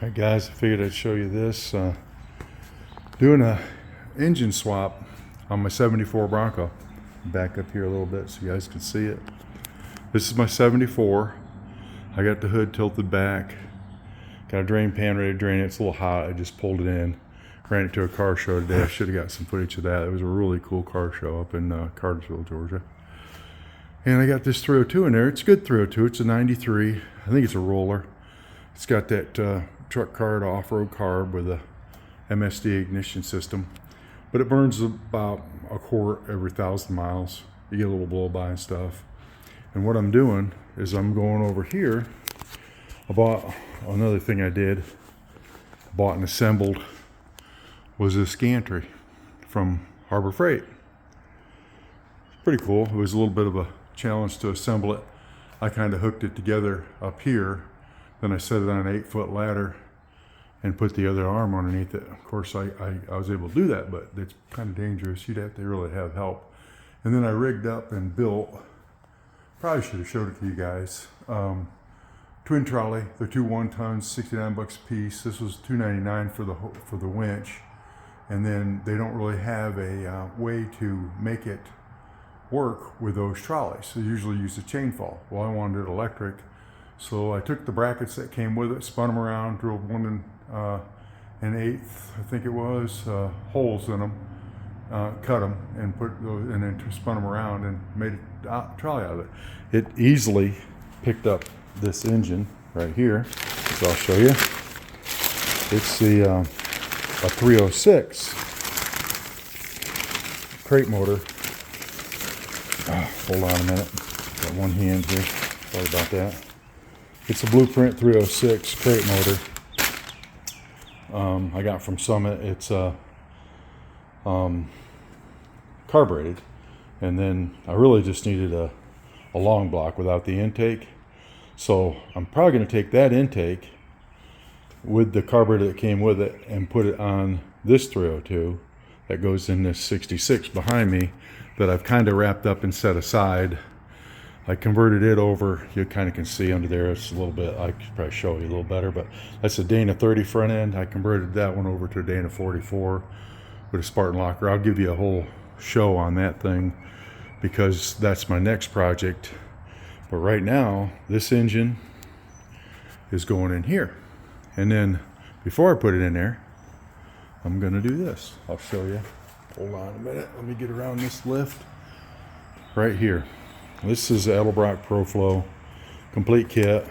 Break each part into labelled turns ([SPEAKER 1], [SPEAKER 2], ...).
[SPEAKER 1] Alright guys, I figured I'd show you this. Doing a engine swap on my 74 Bronco. Back up here a little bit so you guys can see it. This is my 74. I got the hood tilted back. Got a drain pan ready to drain it. It's a little hot. I just pulled it in. Ran it to a car show today. I should have got some footage of that. It was a really cool car show up in Cartersville, Georgia. And I got this 302 in there. It's a good 302. It's a 93. I think it's a roller. It's got that truck card off-road carb with a MSD ignition system, but it burns about a quart every 1,000 miles. You get a little blow by and stuff. And what I'm doing is I'm going over here. I bought another thing I did. Bought and assembled was this gantry from Harbor Freight. Pretty cool. It was a little bit of a challenge to assemble it. I kind of hooked it together up here. Then I set it on an 8-foot ladder and put the other arm underneath it. Of course, I was able to do that, but it's kind of dangerous. You'd have to really have help. And then I rigged up and built, probably should have showed it to you guys, twin trolley. They're 2 1-tons, 69 bucks a piece. This was $2.99 for the winch. And then they don't really have a way to make it work with those trolleys. They usually use a chain fall. Well, I wanted it electric. So I took the brackets that came with it, spun them around, drilled 1 1/8, I think it was, holes in them, cut them, and and then spun them around and made a trolley out of it. It easily picked up this engine right here, so I'll show you. It's a 306 crate motor. Hold on a minute, got one hand here. Sorry about that. It's a Blueprint 306 crate motor. I got from Summit. It's carbureted, and then I really just needed a long block without the intake. So I'm probably going to take that intake with the carburetor that came with it and put it on this 302 that goes in this 66 behind me that I've kind of wrapped up and set aside. I converted it over. You kind of can see under there. It's a little bit, I could probably show you a little better, but that's a Dana 30 front end. I converted that one over to a Dana 44 with a Spartan locker. I'll give you a whole show on that thing because that's my next project. But right now, this engine is going in here. And then before I put it in there, I'm gonna do this. I'll show you. Hold on a minute. Let me get around this lift right here. This is Edelbrock ProFlow complete kit.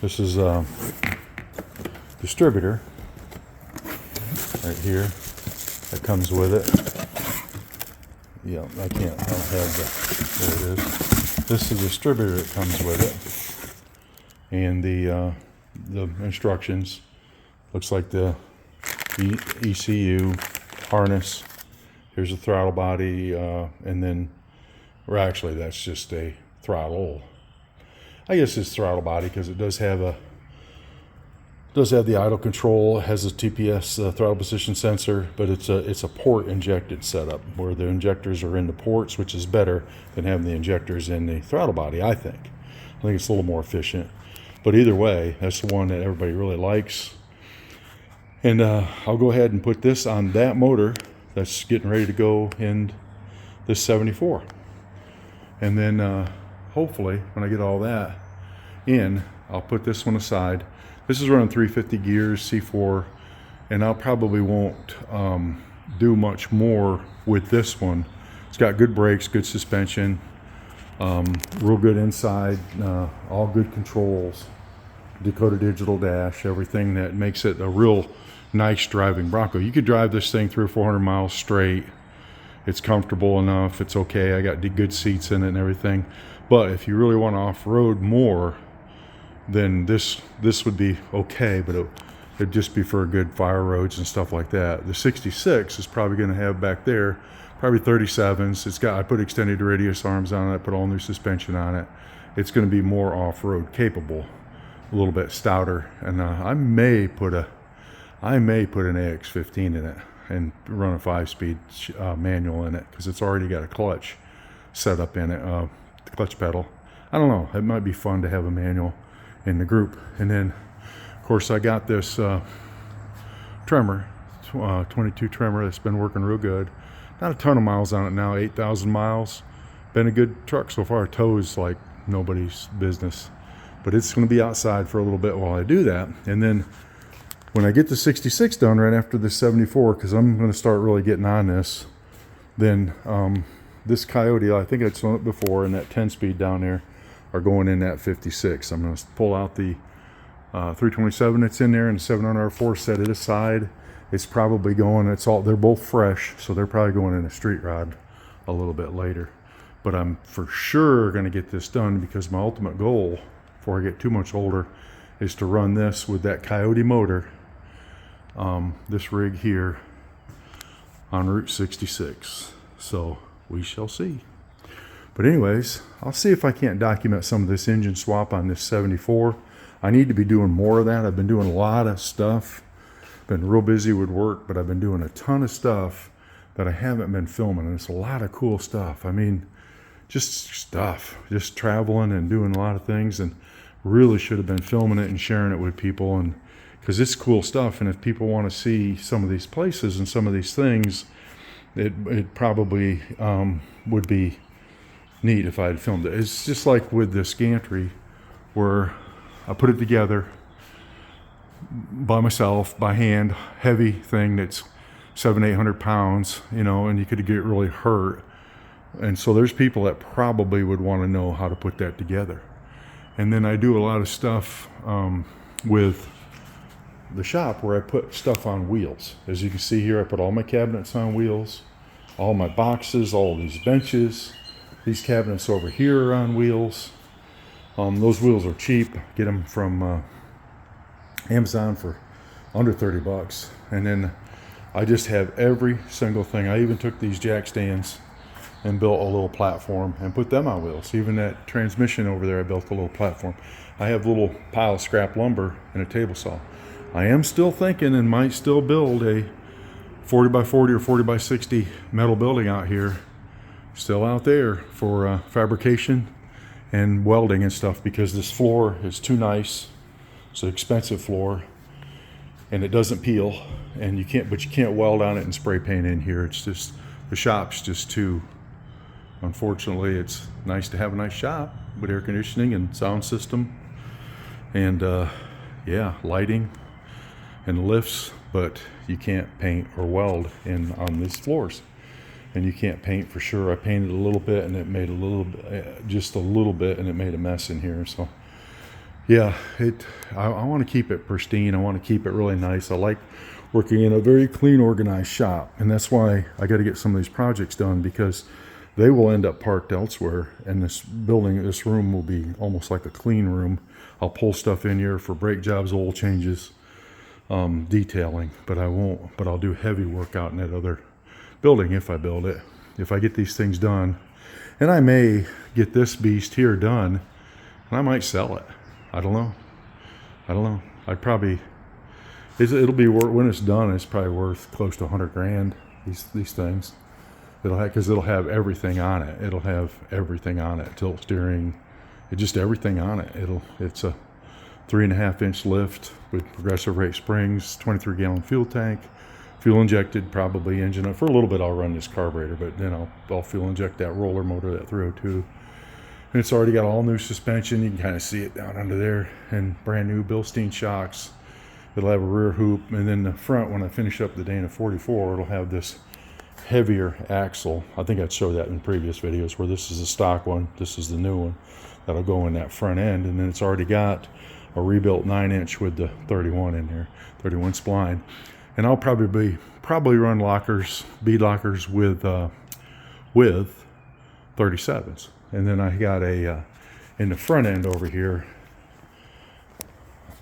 [SPEAKER 1] This is a distributor right here that comes with it. Yeah, I don't have that. There it is. This is a distributor that comes with it. And the instructions. Looks like the ECU harness. Here's a throttle body, and then or actually, that's just a throttle. I guess it's throttle body because it does have the idle control. It has a TPS throttle position sensor, but it's a port injected setup where the injectors are in the ports, which is better than having the injectors in the throttle body. I think it's a little more efficient. But either way, that's the one that everybody really likes. And I'll go ahead and put this on that motor that's getting ready to go in this 74. And then hopefully when I get all that in, I'll put this one aside. This is running 350 gears, C4, and I probably won't do much more with this one. It's got good brakes, good suspension, real good inside, all good controls, Dakota digital dash, everything that makes it a real nice driving Bronco. You could drive this thing 300 or 400 miles straight. It's comfortable enough. It's okay. I got good seats in it and everything. But if you really want to off-road more, then this would be okay, but it'd just be for good fire roads and stuff like that. The 66 is probably going to have back there probably 37s. I put extended radius arms on it. I put all new suspension on it. It's going to be more off-road capable, a little bit stouter, and I may put an AX15 in it and run a 5-speed manual in it because it's already got a clutch set up in it, the clutch pedal. I don't know, it might be fun to have a manual in the group. And then Of course, I got this Tremor, 22 Tremor that's been working real good. Not a ton of miles on it now, 8,000 miles. Been a good truck so far. Tow's like nobody's business. But it's going to be outside for a little bit while I do that. And then when I get the 66 done right after the 74, because I'm going to start really getting on this, then this Coyote, I think I'd shown it before, and that 10-speed down there are going in that 56. I'm going to pull out the 327 that's in there and the 700R4, set it aside. It's probably going, they're both fresh, so they're probably going in a street rod a little bit later. But I'm for sure going to get this done, because my ultimate goal before I get too much older is to run this with that Coyote motor, this rig here, on Route 66. So we shall see. But anyways, I'll see if I can't document some of this engine swap on this 74. I need to be doing more of that. I've been doing a lot of stuff. Been real busy with work, but I've been doing a ton of stuff that I haven't been filming, and it's a lot of cool stuff. I mean, just traveling and doing a lot of things, and really should have been filming it and sharing it with people, and because it's cool stuff. And if people want to see some of these places and some of these things, it probably would be neat if I had filmed it. It's just like with this gantry, where I put it together by myself, by hand, heavy thing that's 700-800 pounds, you know, and you could get really hurt. And so there's people that probably would want to know how to put that together. And then I do a lot of stuff with the shop where I put stuff on wheels. As you can see here, I put all my cabinets on wheels, all my boxes, all these benches. These cabinets over here are on wheels. Those wheels are cheap. Get them from Amazon for under 30 bucks. And then I just have every single thing. I even took these jack stands and built a little platform and put them on wheels. Even that transmission over there, I built a little platform. I have a little pile of scrap lumber and a table saw. I am still thinking and might still build a 40 by 40 or 40 by 60 metal building out here, still out there for fabrication and welding and stuff, because this floor is too nice. It's an expensive floor, and it doesn't peel, and you can't weld on it and spray paint in here. It's just, the shop's just too, unfortunately. It's nice to have a nice shop with air conditioning and sound system and yeah, lighting and lifts, but you can't paint or weld on these floors. And you can't paint for sure. I painted a little bit, and it made just a little bit, and it made a mess in here. So yeah, I want to keep it pristine. I want to keep it really nice. I like working in a very clean, organized shop, and that's why I got to get some of these projects done, because they will end up parked elsewhere, and this room will be almost like a clean room. I'll pull stuff in here for brake jobs, oil changes, detailing, but I'll do heavy work out in that other building if I build it. If I get these things done, and I may get this beast here done, and I might sell it. I don't know. It'll be worth, when it's done, it's probably worth close to 100 grand. These things, because it'll have everything on it. It'll have everything on it: tilt steering, just everything on it. It's a 3.5-inch lift with progressive rate springs, 23-gallon fuel tank, fuel injected, probably engine up. For a little bit I'll run this carburetor, but then I'll fuel inject that roller motor, that 302. And it's already got all new suspension. You can kind of see it down under there, and brand new Bilstein shocks. It'll have a rear hoop, and then the front, when I finish up the Dana 44, it'll have this heavier axle. I think I'd show that in previous videos, where this is a stock one, this is the new one that'll go in that front end. And then it's already got a rebuilt 9-inch with the 31 in there, 31 spline. And I'll probably run lockers, bead lockers with 37s. And then I got in the front end over here,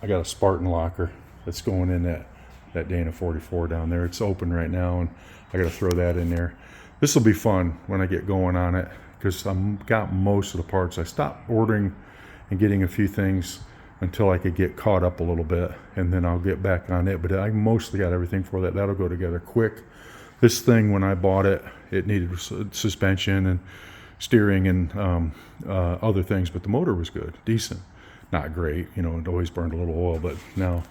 [SPEAKER 1] I got a Spartan locker that's going in that Dana 44 down there. It's open right now, and I got to throw that in there. This will be fun when I get going on it, because I've got most of the parts. I stopped ordering and getting a few things until I could get caught up a little bit, and then I'll get back on it. But I mostly got everything for that. That'll go together quick. This thing, when I bought it, it needed suspension and steering and other things, but the motor was good, decent. not great. You know, it always burned a little oil, but now.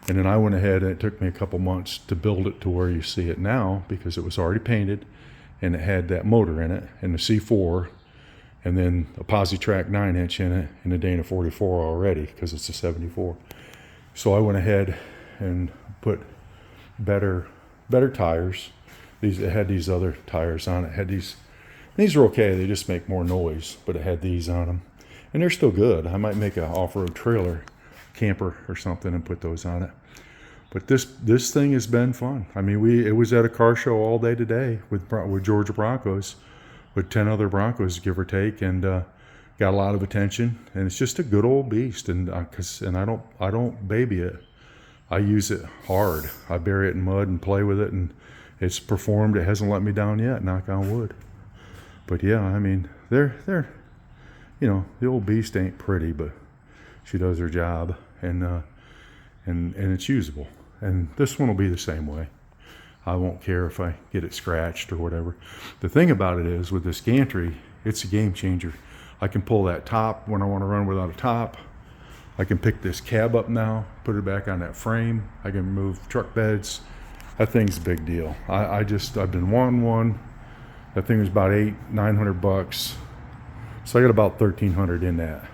[SPEAKER 1] And then I went ahead, and it took me a couple months to build it to where you see it now, because it was already painted and it had that motor in it and the C4 and then a Positrack 9-inch in it and a Dana 44 already, because it's a 74. So I went ahead and put better tires. It had these other tires on it. These are okay, they just make more noise, but it had these on them. And they're still good. I might make an off-road trailer camper or something and put those on it. But this thing has been fun. I mean, it was at a car show all day today with Georgia Broncos, with 10 other Broncos, give or take, and got a lot of attention. And it's just a good old beast. And I don't baby it. I use it hard. I bury it in mud and play with it, and it's performed. It hasn't let me down yet, knock on wood. But yeah, I mean, they're you know, the old beast ain't pretty, but she does her job, and it's usable. And this one will be the same way. I won't care if I get it scratched or whatever. The thing about it is, with this gantry, it's a game changer. I can pull that top when I want to run without a top. I can pick this cab up now, put it back on that frame. I can move truck beds. That thing's a big deal. I've been wanting one. That thing was about $900. So I got about $1,300 in that.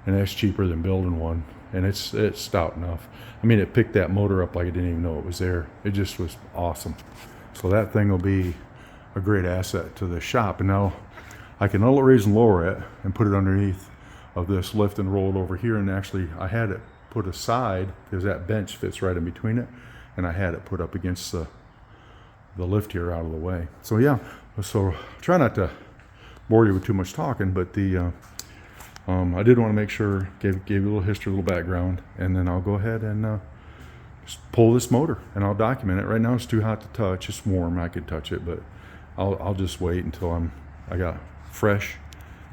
[SPEAKER 1] And that's cheaper than building one. And it's stout enough. I mean, it picked that motor up like I didn't even know it was there. It just was awesome. So that thing will be a great asset to the shop. And now I can raise and lower it and put it underneath of this lift and roll it over here. And actually, I had it put aside because that bench fits right in between it. And I had it put up against the lift here out of the way. So yeah, so try not to bore you with too much talking, but I did want to make sure, give you a little history, a little background, and then I'll go ahead and just pull this motor and I'll document it. Right now it's too hot to touch. It's warm. I could touch it, but I'll just wait until I got fresh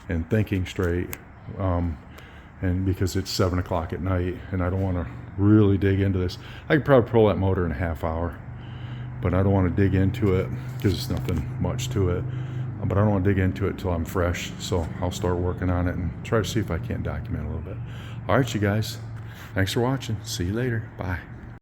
[SPEAKER 1] and thinking straight. And because it's 7 o'clock at night and I don't want to really dig into this. I could probably pull that motor in a half hour, but I don't want to dig into it because there's nothing much to it. But I don't want to dig into it till I'm fresh, so I'll start working on it and try to see if I can't document a little bit. All right, you guys, thanks for watching. See you later. Bye.